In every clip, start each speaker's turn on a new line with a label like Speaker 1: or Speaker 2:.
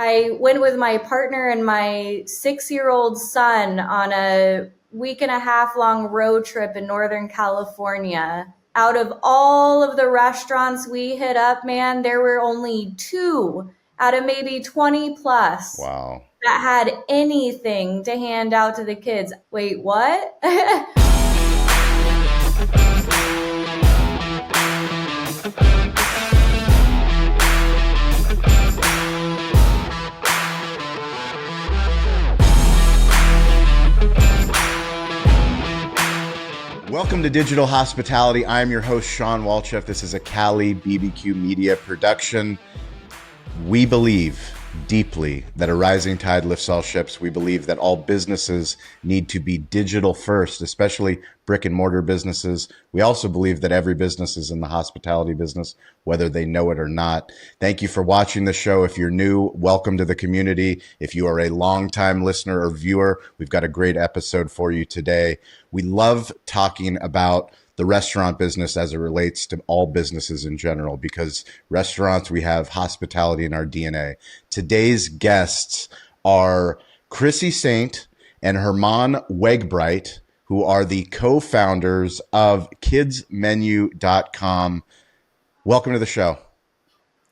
Speaker 1: I went with my partner and my 6-year-old son on a week and a half long road trip in Northern California. Out of all of the restaurants we hit up, man, there were only 2 out of maybe 20 plus
Speaker 2: Wow.
Speaker 1: that had anything to hand out to the kids. Wait, what?
Speaker 2: Welcome to Digital Hospitality. I'm your host, Sean Walchef. This is a Cali BBQ Media production. We believe deeply that a rising tide lifts all ships. We believe that all businesses need to be digital first, especially brick and mortar businesses. We also believe that every business is in the hospitality business, whether they know it or not. Thank you for watching the show. If you're new, welcome to the community. If you are a longtime listener or viewer, we've got a great episode for you today. We love talking about the restaurant business as it relates to all businesses in general, because restaurants, we have hospitality in our DNA. Today's guests are Crissy Saint and German Wegbrait, who are the co-founders of kidsmenu.com. Welcome to the show.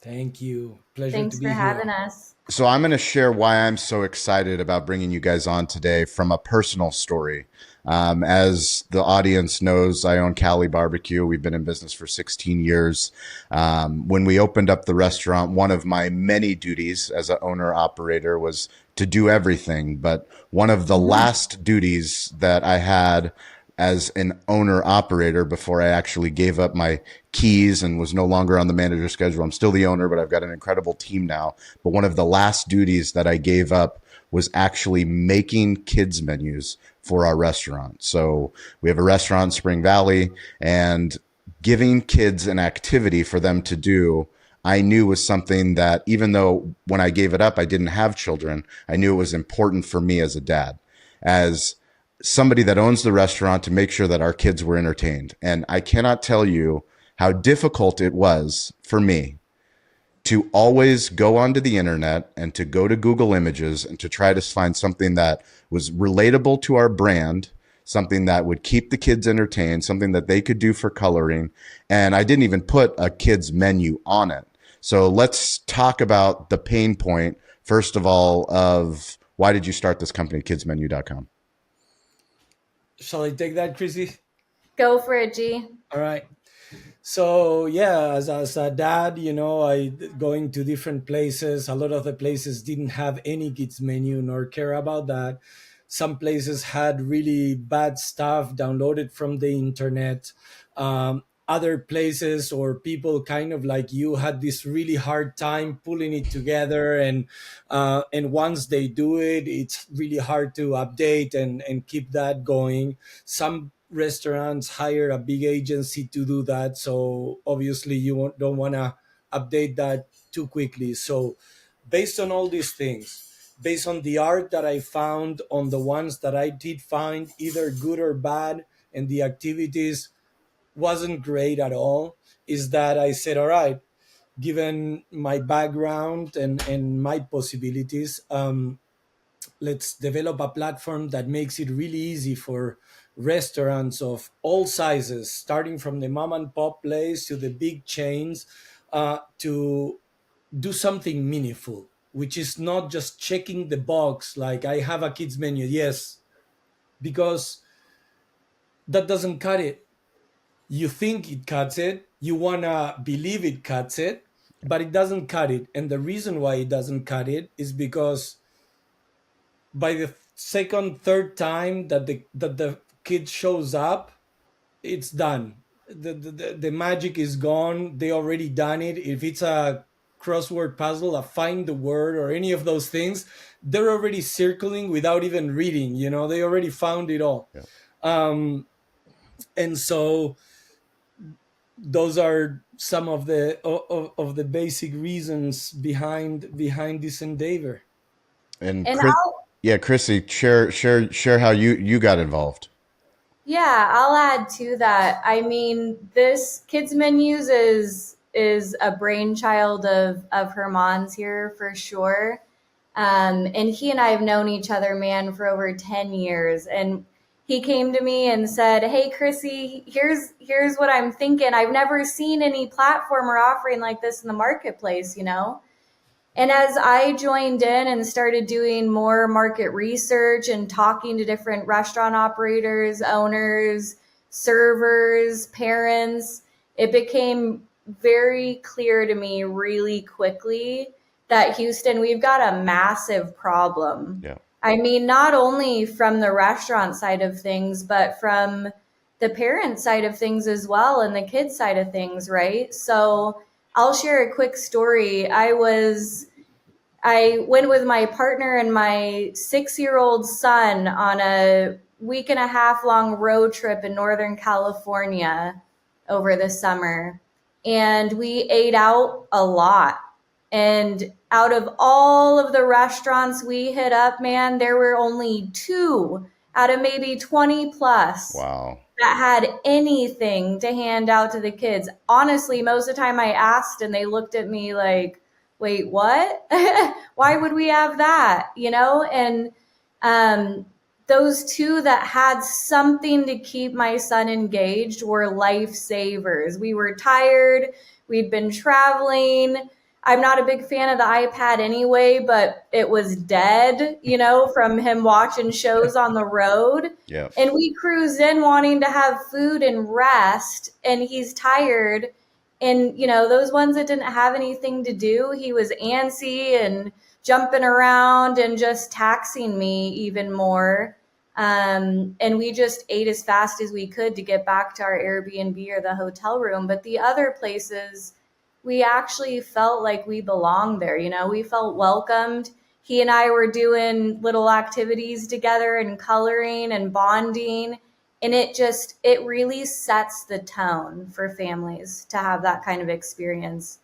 Speaker 3: Thank you. Pleasure
Speaker 1: Thanks
Speaker 3: to be
Speaker 1: for
Speaker 3: here.
Speaker 1: having us.
Speaker 2: So I'm going to share why I'm so excited about bringing you guys on today from a personal story. As the audience knows, I own Cali Barbecue. We've been in business for 16 years. When we opened up the restaurant, one of my many duties as an owner-operator was to do everything. But one of the last duties that I had as an owner-operator before I actually gave up my keys and was no longer on the manager schedule. I'm still the owner, but I've got an incredible team now. But one of the last duties that I gave up was actually making kids menus for our restaurant. So we have a restaurant in Spring Valley, and giving kids an activity for them to do, I knew was something that, even though when I gave it up, I didn't have children, I knew it was important for me as a dad, as somebody that owns the restaurant, to make sure that our kids were entertained. And I cannot tell you how difficult it was for me to always go onto the internet and to go to Google Images and to try to find something that was relatable to our brand, something that would keep the kids entertained, something that they could do for coloring. And I didn't even put a kids menu on it. So let's talk about the pain point, first of all, of why did you start this company, kidsmenu.com?
Speaker 3: Shall I take that, Crissy?
Speaker 1: Go for it, G.
Speaker 3: All right. So yeah, as a dad, I going to different places. A lot of the places didn't have any kids menu nor care about that. Some places had really bad stuff downloaded from the internet. Other places or people kind of like you had this really hard time pulling it together, and once they do it, it's really hard to update and keep that going. Some restaurants hire a big agency to do that, so obviously you don't want to update that too quickly. So based on all these things, based on the art that I found on the ones that I did find, either good or bad, and the activities wasn't great at all, is that I said, all right, given my background and my possibilities, let's develop a platform that makes it really easy for restaurants of all sizes, starting from the mom and pop place to the big chains, to do something meaningful, which is not just checking the box like I have a kids menu, yes, because that doesn't cut it. You think it cuts it, you want to believe it cuts it, but it doesn't cut it. And the reason why it doesn't cut it is because by the second, third time that the kid shows up, it's done. The magic is gone. They already done it. If it's a crossword puzzle, a find the word, or any of those things, they're already circling without even reading. They already found it all. Yeah. And so those are some of the basic reasons behind this endeavor.
Speaker 2: And Crissy, share how you got involved.
Speaker 1: Yeah, I'll add to that. I mean, this kids menus is a brainchild of Herman's here for sure. And he and I have known each other, man, for over 10 years. And he came to me and said, "Hey, Crissy, here's what I'm thinking. I've never seen any platform or offering like this in the marketplace, you know?" And as I joined in and started doing more market research and talking to different restaurant operators, owners, servers, parents, it became very clear to me really quickly that Houston, we've got a massive problem.
Speaker 2: Yeah.
Speaker 1: I mean, not only from the restaurant side of things, but from the parent side of things as well and the kid side of things, right? So I'll share a quick story. I went with my partner and my 6-year-old son on a week and a half long road trip in Northern California over the summer. And we ate out a lot. And out of all of the restaurants we hit up, man, there were only 2 out of maybe 20 plus
Speaker 2: Wow.
Speaker 1: that had anything to hand out to the kids. Honestly, most of the time I asked and they looked at me like, "Wait, what?" Why would we have that? You know? And those 2 that had something to keep my son engaged were lifesavers. We were tired. We'd been traveling. I'm not a big fan of the iPad anyway, but it was dead, you know, from him watching shows on the road.
Speaker 2: Yeah.
Speaker 1: And we cruised in wanting to have food and rest, and he's tired. And, you know, those ones that didn't have anything to do, he was antsy and jumping around and just taxing me even more. And we just ate as fast as we could to get back to our Airbnb or the hotel room. But the other places, we actually felt like we belonged there. You know, we felt welcomed. He and I were doing little activities together and coloring and bonding. And it really sets the tone for families to have that kind of experience.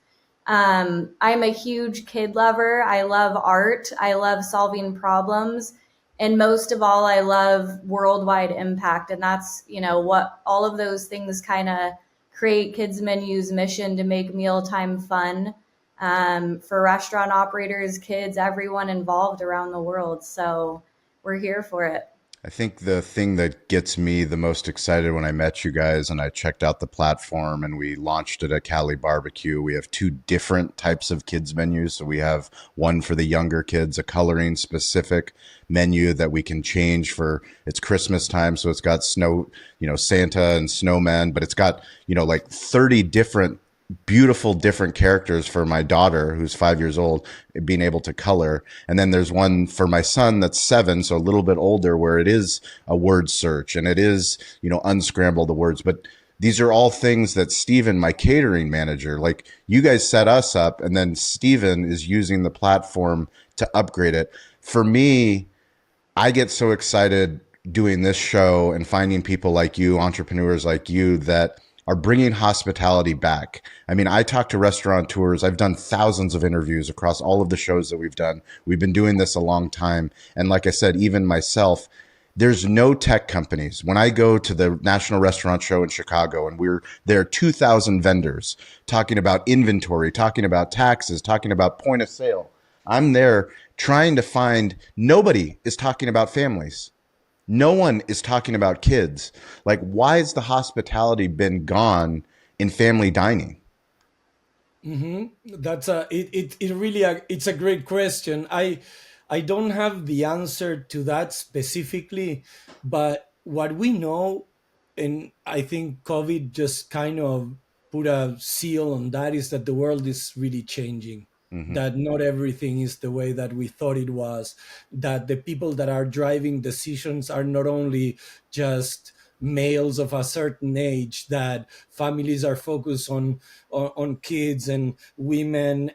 Speaker 1: I'm a huge kid lover. I love art. I love solving problems. And most of all, I love worldwide impact. And that's, you know, what all of those things kind of create Kids Menu's mission to make mealtime fun for restaurant operators, kids, everyone involved around the world. So we're here for it.
Speaker 2: I think the thing that gets me the most excited when I met you guys and I checked out the platform and we launched it at Cali Barbecue, we have 2 different types of kids menus. So we have one for the younger kids, a coloring specific menu that we can change for it's Christmas time. So it's got snow, you know, Santa and snowmen, but it's got, you know, like 30 different beautiful different characters for my daughter who's 5 years old being able to color. And then there's one for my son that's 7, so a little bit older, where it is a word search and it is, you know, unscramble the words. But these are all things that Steven, my catering manager, like you guys set us up, and then Steven is using the platform to upgrade it. For me, I get so excited doing this show and finding people like you, entrepreneurs like you, that are bringing hospitality back. I mean, I talk to restaurateurs. I've done thousands of interviews across all of the shows that we've done. We've been doing this a long time. And like I said, even myself, there's no tech companies. When I go to the National Restaurant Show in Chicago and there are 2,000 vendors talking about inventory, talking about taxes, talking about point of sale. I'm there trying to find, nobody is talking about families. No one is talking about kids. Like, why has the hospitality been gone in family dining?
Speaker 3: That's it really it's a great question. I don't have the answer to that specifically, but what we know, and I think COVID just kind of put a seal on that, is that the world is really changing.
Speaker 2: Mm-hmm.
Speaker 3: That not everything is the way that we thought it was. That the people that are driving decisions are not only just males of a certain age, that families are focused on kids, and women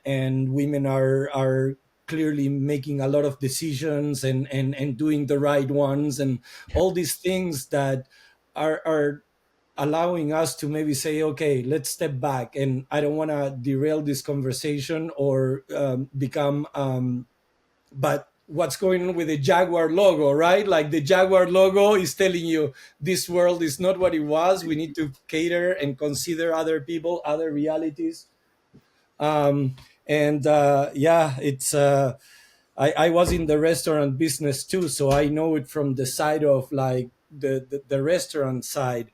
Speaker 3: are clearly making a lot of decisions and doing the right ones, and all these things that are allowing us to maybe say, okay, let's step back. And I don't want to derail this conversation or become but what's going on with the Jaguar logo, right? Like the Jaguar logo is telling you this world is not what it was. We need to cater and consider other people, other realities. And yeah, it's I was in the restaurant business too, so I know it from the side of like the restaurant side.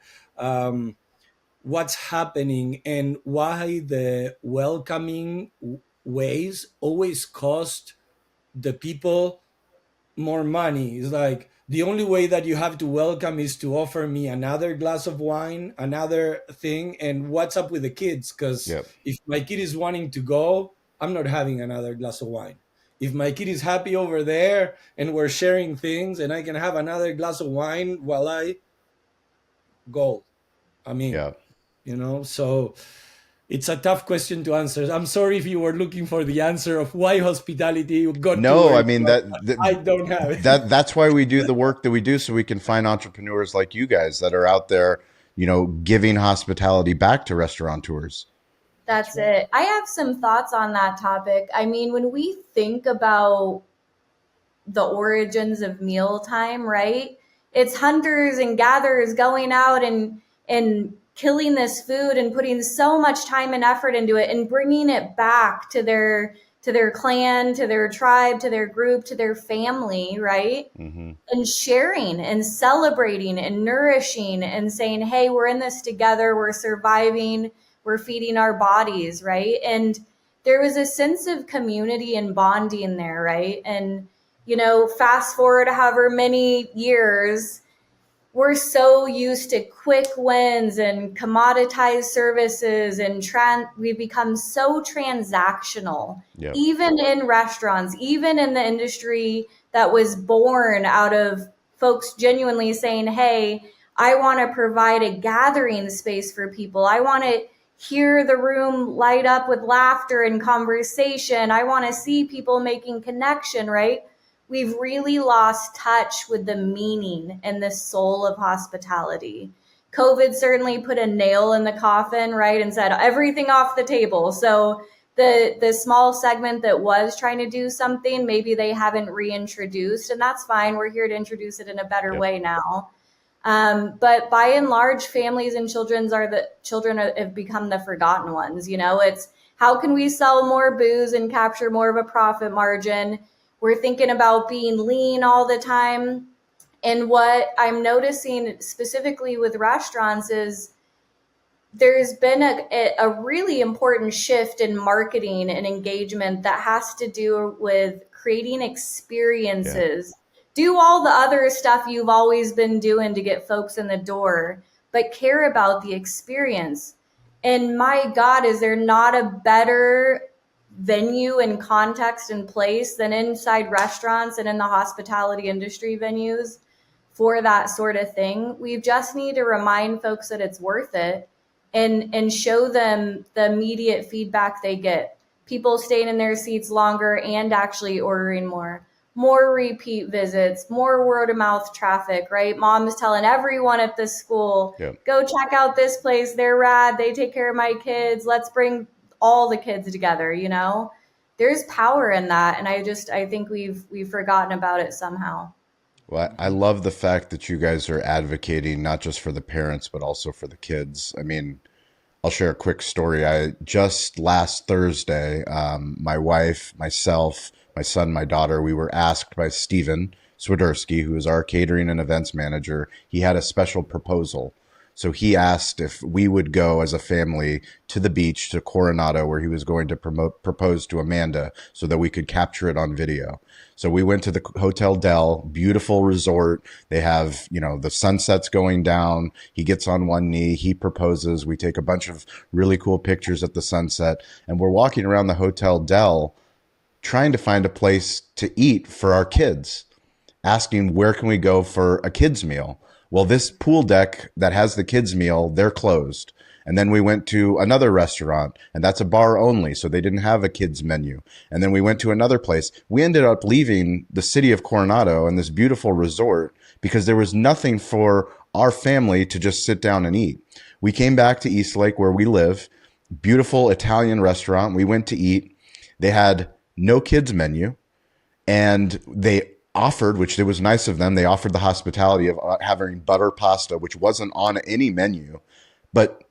Speaker 3: What's happening and why the welcoming ways always cost the people more money. It's like the only way that you have to welcome is to offer me another glass of wine, another thing. And what's up with the kids? Because
Speaker 2: Yep.
Speaker 3: if my kid is wanting to go, I'm not having another glass of wine. If my kid is happy over there and we're sharing things and I can have another glass of wine while I go, I mean,
Speaker 2: Yep.
Speaker 3: so it's a tough question to answer. I'm sorry if you were looking for the answer of why hospitality got to
Speaker 2: No,
Speaker 3: where
Speaker 2: I
Speaker 3: it
Speaker 2: mean
Speaker 3: got.
Speaker 2: that,
Speaker 3: I don't have it.
Speaker 2: that's why we do the work that we do, so we can find entrepreneurs like you guys that are out there, giving hospitality back to restaurateurs.
Speaker 1: That's it. I have some thoughts on that topic. I mean, when we think about the origins of mealtime, right? It's hunters and gatherers going out and killing this food and putting so much time and effort into it and bringing it back to their clan, to their tribe, to their group, to their family, right?
Speaker 2: Mm-hmm.
Speaker 1: And sharing and celebrating and nourishing and saying, hey, we're in this together, we're surviving, we're feeding our bodies, right? And there was a sense of community and bonding there, right? And fast forward however many years, we're so used to quick wins and commoditized services and we've become so transactional.
Speaker 2: Yep.
Speaker 1: Even in restaurants, even in the industry that was born out of folks genuinely saying, hey, I want to provide a gathering space for people. I want to hear the room light up with laughter and conversation. I want to see people making connection, right? We've really lost touch with the meaning and the soul of hospitality. COVID certainly put a nail in the coffin, right? And said everything off the table. So the small segment that was trying to do something, maybe they haven't reintroduced, and that's fine. We're here to introduce it in a better way now. But by and large, families and children have become the forgotten ones. It's how can we sell more booze and capture more of a profit margin? We're thinking about being lean all the time. And what I'm noticing specifically with restaurants is there's been a really important shift in marketing and engagement that has to do with creating experiences. Do all the other stuff you've always been doing to get folks in the door, but care about the experience. And my God, is there not a better venue and context and place than inside restaurants and in the hospitality industry venues for that sort of thing? We just need to remind folks that it's worth it and show them the immediate feedback they get. People staying in their seats longer and actually ordering more repeat visits, more word of mouth traffic, right? Mom's telling everyone at this school, go check out this place. They're rad. They take care of my kids. Let's bring all the kids together. There's power in that. And I think we've forgotten about it somehow.
Speaker 2: Well, I love the fact that you guys are advocating not just for the parents, but also for the kids. I mean, I'll share a quick story. Just last Thursday, my wife, myself, my son, my daughter, we were asked by Steven Swiderski, who is our catering and events manager. He had a special proposal. So he asked if we would go as a family to the beach, to Coronado, where he was going to propose to Amanda so that we could capture it on video. So we went to the Hotel Del, beautiful resort. They have, the sunsets going down. He gets on one knee. He proposes. We take a bunch of really cool pictures at the sunset. And we're walking around the Hotel Del trying to find a place to eat for our kids, asking where can we go for a kids meal? Well, this pool deck that has the kids meal, they're closed. And then we went to another restaurant, and that's a bar only, so they didn't have a kids menu. And then we went to another place. We ended up leaving the city of Coronado and this beautiful resort because there was nothing for our family to just sit down and eat. We came back to Eastlake where we live, beautiful Italian restaurant. We went to eat. They had no kids menu, and they offered, which it was nice of them, they offered the hospitality of having butter pasta, which wasn't on any menu. But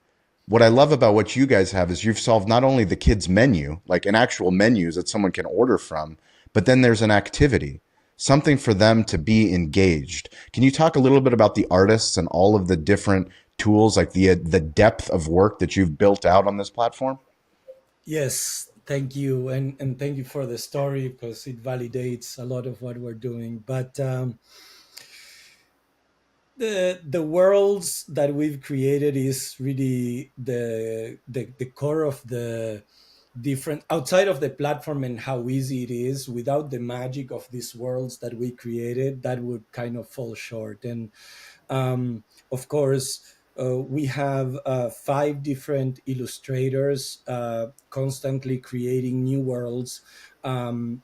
Speaker 2: what I love about what you guys have is you've solved not only the kids menu, like an actual menus that someone can order from, but then there's an activity, something for them to be engaged. Can you talk a little bit about the artists and all of the different tools, like the depth of work that you've built out on this platform?
Speaker 3: Yes, thank you, and thank you for the story because it validates a lot of what we're doing. But the worlds that we've created is really the core of the different outside of the platform and how easy it is. Without the magic of these worlds that we created, that would kind of fall short. And of course, we have five different illustrators constantly creating new worlds. Um,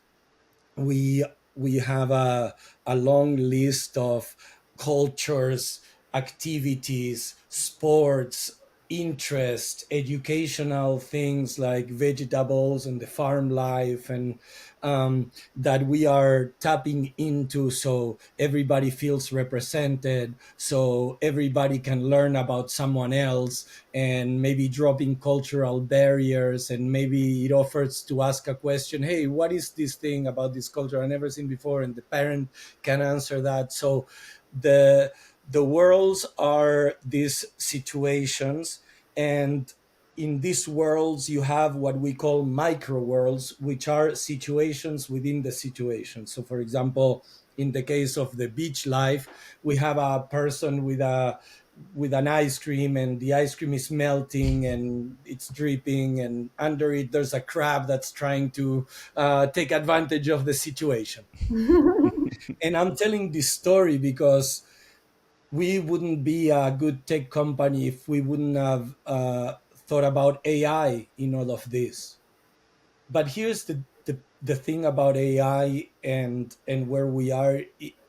Speaker 3: we we have a long list of cultures, activities, sports, interest, educational things like vegetables and the farm life, and that we are tapping into so everybody feels represented, so everybody can learn about someone else, and maybe dropping cultural barriers. And maybe it offers to ask a question, hey, what is this thing about this culture I've never seen before, and the parent can answer that. So the the worlds are these situations, and in these worlds you have what we call micro worlds, which are situations within the situation. So for example, in the case of the beach life, we have a person with an ice cream, and the ice cream is melting and it's dripping, and under it there's a crab that's trying to take advantage of the situation. And I'm telling this story because we wouldn't be a good tech company if we wouldn't have thought about AI in all of this. But here's the thing about AI and where we are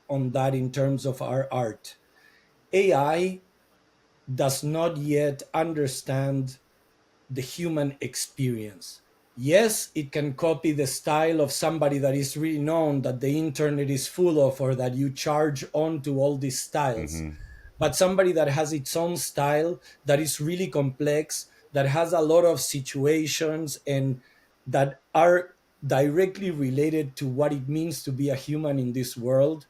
Speaker 3: on that in terms of our art. AI does not yet understand the human experience. Yes, it can copy the style of somebody that is really known, that the internet is full of, or that you charge onto all these styles.
Speaker 2: Mm-hmm.
Speaker 3: But somebody that has its own style, that is really complex, that has a lot of situations, and that are directly related to what it means to be a human in this world,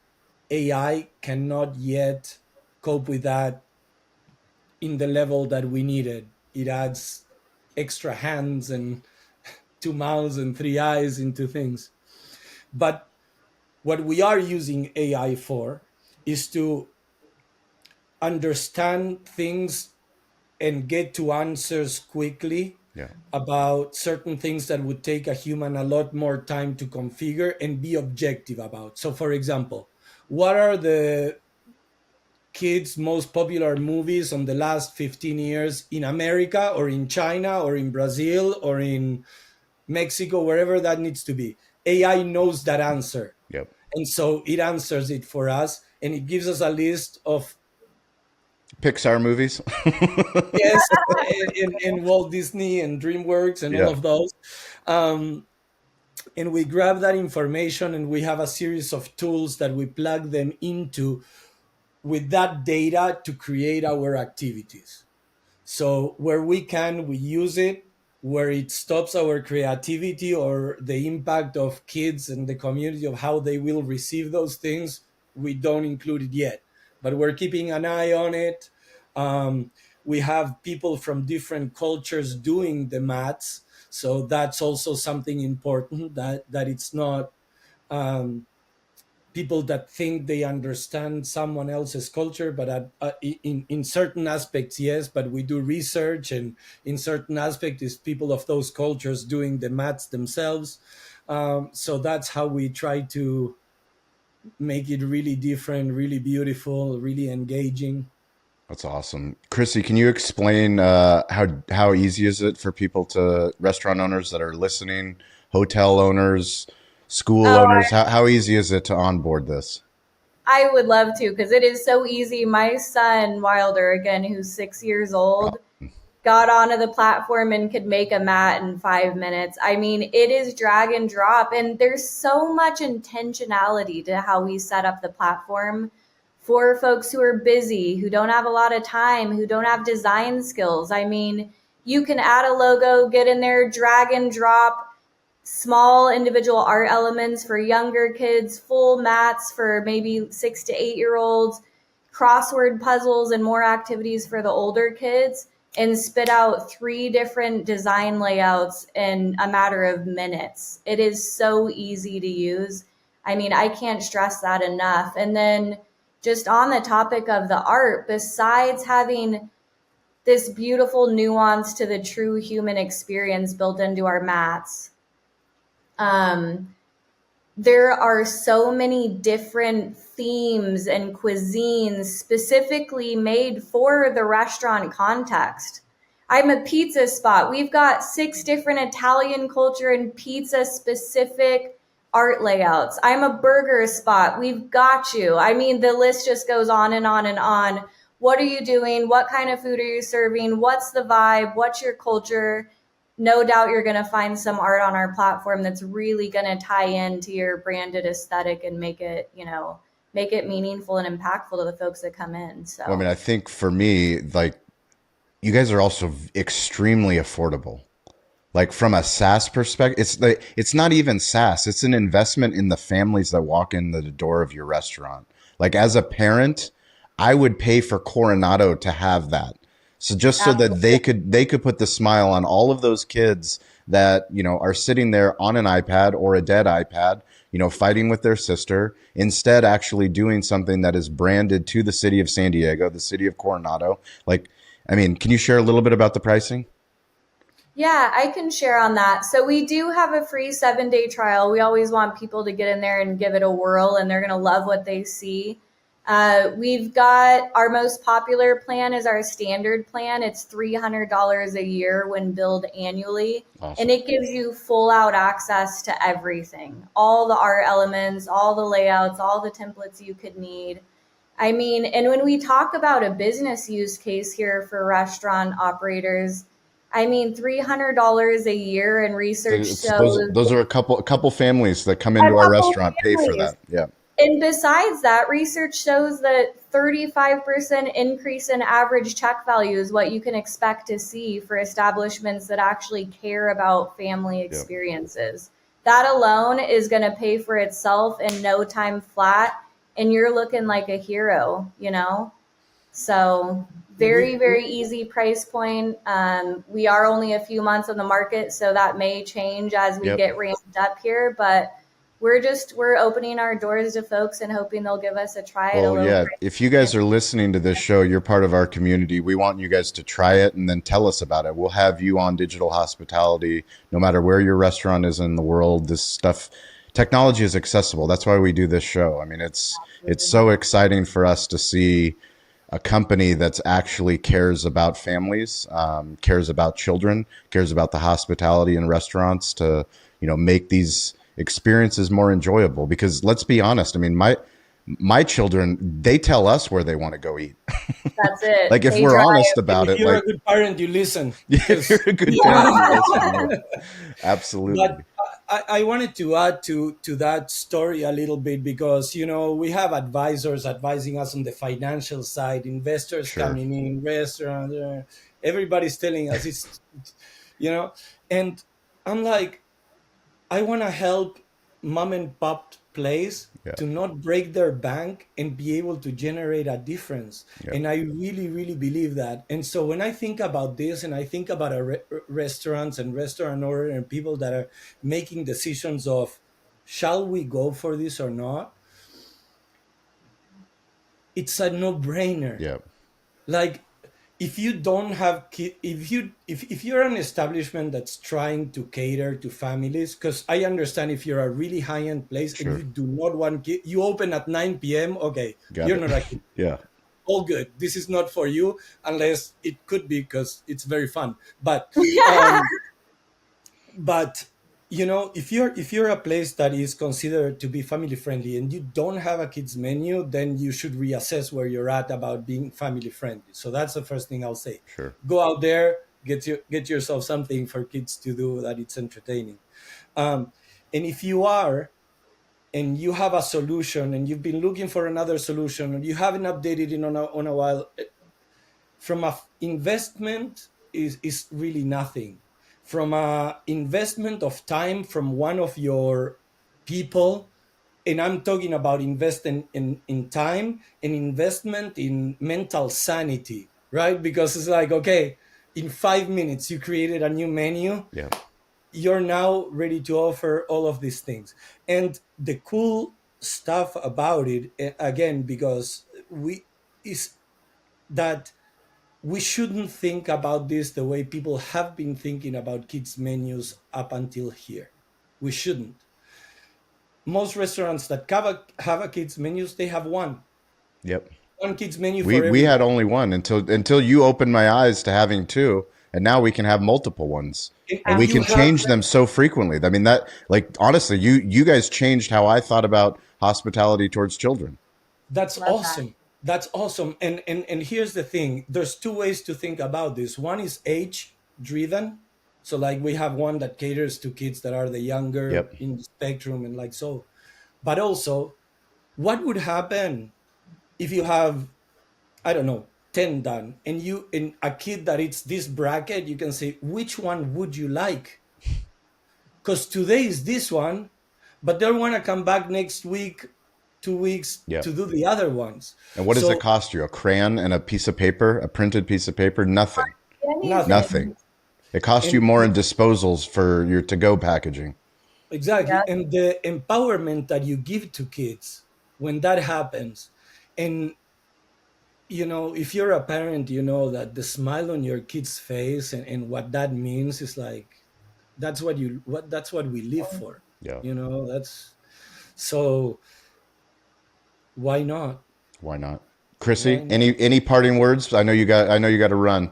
Speaker 3: AI cannot yet cope with that in the level that we needed. It adds extra hands and two mouths and three eyes into things. But what we are using AI for is to understand things and get to answers quickly
Speaker 2: Yeah.
Speaker 3: about certain things that would take a human a lot more time to configure and be objective about. So, for example, what are the kids' most popular movies on the last 15 years in America or in China or in Brazil or in Mexico, wherever that needs to be? AI knows that answer.
Speaker 2: Yep.
Speaker 3: And so it answers it for us, and it gives us a list of,
Speaker 2: Pixar movies.
Speaker 3: yes, in Walt Disney and DreamWorks and all
Speaker 2: Yeah.
Speaker 3: of those. Um, and we grab that information, and we have a series of tools that we plug them into with that data to create our activities. So where we can, we use it. Where it stops our creativity or the impact of kids and the community of how they will receive those things, we don't include it yet. But we're keeping an eye on it. We have people from different cultures doing the maths, so that's also something important, that it's not um, people that think they understand someone else's culture, but in certain aspects, yes, but we do research, and in certain aspects is people of those cultures doing the maths themselves. So that's how we try to make it really different, really beautiful, really engaging.
Speaker 2: That's awesome. Crissy, can you explain how easy is it for people to restaurant owners that are listening, hotel owners, school
Speaker 1: Oh,
Speaker 2: owners? How easy is it to onboard this?
Speaker 1: I would love to because it is so easy. My son, Wilder, again, who's 6 years old, got onto the platform and could make a mat in 5 minutes. I mean, it is drag and drop, and there's so much intentionality to how we set up the platform for folks who are busy, who don't have a lot of time, who don't have design skills. I mean, you can add a logo, get in there, drag and drop, small individual art elements for younger kids, full mats for maybe 6 to 8 year olds, crossword puzzles and more activities for the older kids, and spit out 3 different design layouts in a matter of minutes. It is so easy to use. I mean, I can't stress that enough. And then just on the topic of the art, besides having this beautiful nuance to the true human experience built into our mats, there are so many different themes and cuisines specifically made for the restaurant context. I'm a pizza spot. We've got 6 different Italian culture and pizza specific art layouts. I'm a burger spot. We've got you. I mean, the list just goes on and on and on. What are you doing? What kind of food are you serving? What's the vibe? What's your culture? No doubt you're going to find some art on our platform that's really going to tie into your branded aesthetic and make it, make it meaningful and impactful to the folks that come in. So,
Speaker 2: Well, I mean, I think for me, like, you guys are also extremely affordable. Like from a SaaS perspective, it's not even SaaS. It's an investment in the families that walk in the door of your restaurant. Like as a parent, I would pay for Coronado to have that. So just so that they could put the smile on all of those kids that, are sitting there on an iPad or a dead iPad, fighting with their sister, instead actually doing something that is branded to the city of San Diego, the city of Coronado. Like, I mean, can you share a little bit about the pricing?
Speaker 1: Yeah, I can share on that. So we do have a free 7-day trial. We always want people to get in there and give it a whirl, and they're going to love what they see. We've got our most popular plan is our standard plan. It's $300 a year when billed annually.
Speaker 2: Awesome.
Speaker 1: And it gives you full out access to everything, all the art elements, all the layouts, all the templates you could need. I mean, and when we talk about a business use case here for restaurant operators, I mean, $300 a year, and research shows
Speaker 2: Those are a couple families that come into our restaurant pay for that. Yeah.
Speaker 1: And besides that, research shows that 35% increase in average check value is what you can expect to see for establishments that actually care about family experiences. That alone is going to pay for itself in no time flat, and you're looking like a hero, So very, very easy price point. We are only a few months on the market, so that may change as we get ramped up here, but we're opening our doors to folks and hoping they'll give us a try.
Speaker 2: Well, yeah. If you guys are listening to this show, you're part of our community. We want you guys to try it and then tell us about it. We'll have you on Digital Hospitality, no matter where your restaurant is in the world. This stuff, technology is accessible. That's why we do this show. I mean, it's so exciting for us to see a company that's actually cares about families, cares about children, cares about the hospitality in restaurants to, make these experiences more enjoyable. Because let's be honest, I mean, my children, they tell us where they want to go eat.
Speaker 1: That's it.
Speaker 2: Like if we're honest about it,
Speaker 3: if you're
Speaker 2: like
Speaker 3: a good parent, you listen.
Speaker 2: If you're a good parent, you listen. Absolutely.
Speaker 3: But I wanted to add to that story a little bit because, we have advisors advising us on the financial side, investors coming in, restaurants, everybody's telling us it's, and I'm like, I want to help mom and pop place to not break their bank and be able to generate a difference. And I really, really believe that. And so when I think about this and I think about restaurants and restaurant owner and people that are making decisions of, shall we go for this or not? It's a no-brainer.
Speaker 2: Yeah.
Speaker 3: Like, if you don't have if you're an establishment that's trying to cater to families, because I understand if you're a really high-end place and you do not want you open at 9 p.m. okay, you're not a kid. All good. This is not for you, unless it could be because it's very fun. But but if you're a place that is considered to be family friendly and you don't have a kids menu, then you should reassess where you're at about being family friendly. So that's the first thing I'll say. Go out there, get yourself something for kids to do that it's entertaining. And if you are and you have a solution and you've been looking for another solution and you haven't updated it on a while, from a investment is really nothing. from a investment of time from one of your people, and I'm talking about investing in time and investment in mental sanity, right? Because it's like, okay, in 5 minutes you created a new menu,
Speaker 2: Yeah.
Speaker 3: you're now ready to offer all of these things. And the cool stuff about it, again, because we is that we shouldn't think about this the way people have been thinking about kids menus up until here. We shouldn't. Most restaurants that have a kids menus, they have
Speaker 2: Yep.
Speaker 3: one kids menu for
Speaker 2: We had
Speaker 3: everybody.
Speaker 2: only one until you opened my eyes to having two, and now we can have multiple ones, and
Speaker 3: And
Speaker 2: we
Speaker 3: you
Speaker 2: can
Speaker 3: have
Speaker 2: change them so frequently. I mean, that, like, honestly, you guys changed how I thought about hospitality towards children.
Speaker 3: That's
Speaker 1: Love that.
Speaker 3: awesome. That's awesome. And here's the thing. There's two ways to think about this. One is age driven. So like we have one that caters to kids that are the younger
Speaker 2: Yep.
Speaker 3: in the spectrum and like so. But also, what would happen if you have, I don't know, 10 done and you in a kid that it's this bracket, you can say which one would you like? Because today is this one, but they'll want to come back next week, 2 weeks
Speaker 2: Yep.
Speaker 3: to do the other ones.
Speaker 2: And what does it
Speaker 3: So
Speaker 2: cost you? A crayon and a piece of paper, a printed piece of paper? Nothing.
Speaker 3: nothing.
Speaker 2: Nothing.
Speaker 1: Anything.
Speaker 2: It costs you
Speaker 3: And
Speaker 2: more in disposals for your to-go packaging.
Speaker 3: exactly.
Speaker 1: Yeah.
Speaker 3: And the empowerment that you give to kids when that happens. And if you're a parent, you know that the smile on your kid's face and what that means is like that's what we live for.
Speaker 2: Yeah.
Speaker 3: That's so why not?
Speaker 2: Why not?
Speaker 3: Why
Speaker 2: Crissy,
Speaker 3: not?
Speaker 2: any parting words? I know you got to run.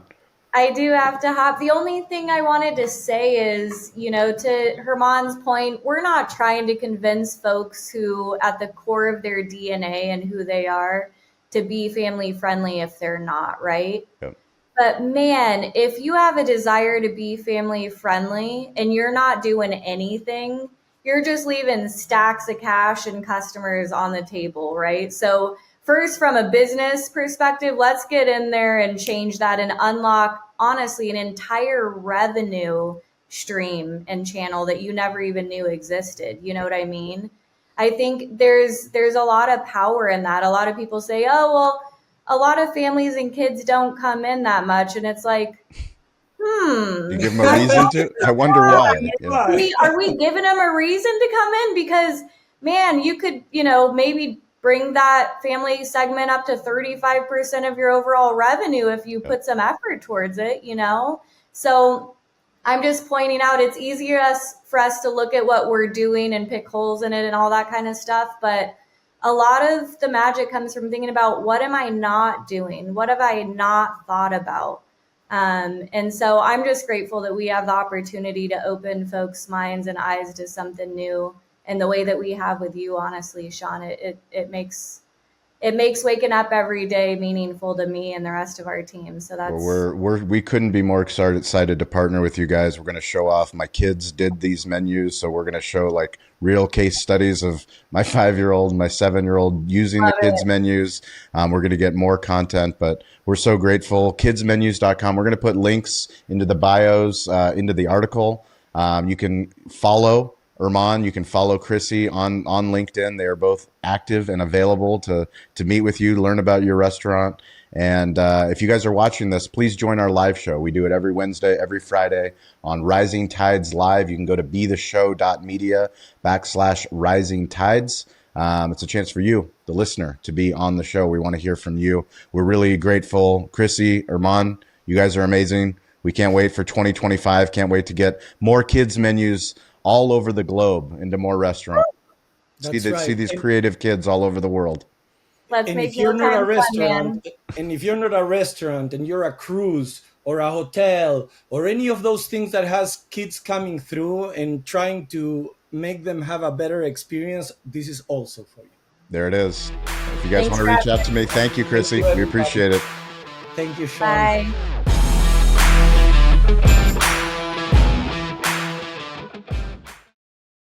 Speaker 1: I do have to hop. The only thing I wanted to say is, to Herman's point, we're not trying to convince folks who, at the core of their DNA and who they are, to be family friendly if they're not, right?
Speaker 2: Yep.
Speaker 1: But man, if you have a desire to be family friendly and you're not doing anything, you're just leaving stacks of cash and customers on the table, right? So, first, from a business perspective, let's get in there and change that and unlock, honestly, an entire revenue stream and channel that you never even knew existed. You know what I mean? I think there's a lot of power in that. A lot of people say, "Oh, well, a lot of families and kids don't come in that much," and it's like,
Speaker 2: You
Speaker 1: hmm.
Speaker 2: give them a reason to? I wonder why. Yeah.
Speaker 1: Are we giving them a reason to come in? Because man, you could, maybe bring that family segment up to 35% of your overall revenue if you
Speaker 2: Yep.
Speaker 1: put some effort towards it. So I'm just pointing out it's easier for us to look at what we're doing and pick holes in it and all that kind of stuff. But a lot of the magic comes from thinking about, what am I not doing? What have I not thought about? And so I'm just grateful that we have the opportunity to open folks' minds and eyes to something new. And the way that we have with you, honestly, Sean, it makes waking up every day meaningful to me and the rest of our team. So
Speaker 2: Well,
Speaker 1: that's
Speaker 2: we couldn't be more excited to partner with you guys. We're going to show off. My kids did these menus, so we're going to show like real case studies of my 5-year-old, my 7-year-old using the
Speaker 1: love
Speaker 2: kids
Speaker 1: it.
Speaker 2: menus. We're going to get more content, but we're so grateful. Kidsmenus.com. We're going to put links into the bios, into the article. You can follow Herman. You can follow Crissy on LinkedIn. They are both active and available to meet with you, learn about your restaurant. And if you guys are watching this, please join our live show. We do it every Wednesday, every Friday on Rising Tides Live. You can go to betheshow.media/Rising Tides. It's a chance for you, the listener, to be on the show. We want to hear from you. We're really grateful. Crissy, Herman, you guys are amazing. We can't wait for 2025. Can't wait to get more kids menus all over the globe into more restaurants.
Speaker 3: That's
Speaker 2: See
Speaker 3: right.
Speaker 2: these creative kids all over the world.
Speaker 1: Let's
Speaker 3: And
Speaker 1: make
Speaker 3: if you're not a
Speaker 1: mealtime fun,
Speaker 3: restaurant,
Speaker 1: man.
Speaker 3: and you're a cruise or a hotel or any of those things that has kids coming through and trying to make them have a better experience, this is also for you.
Speaker 2: There it is. If you guys
Speaker 1: Thanks
Speaker 2: want to
Speaker 1: for
Speaker 2: reach
Speaker 1: having
Speaker 2: out
Speaker 1: me.
Speaker 2: to me, thank you,
Speaker 3: Thank
Speaker 2: Crissy.
Speaker 3: you,
Speaker 2: We
Speaker 3: everybody.
Speaker 2: appreciate it.
Speaker 3: Thank you, Sean.
Speaker 1: Bye.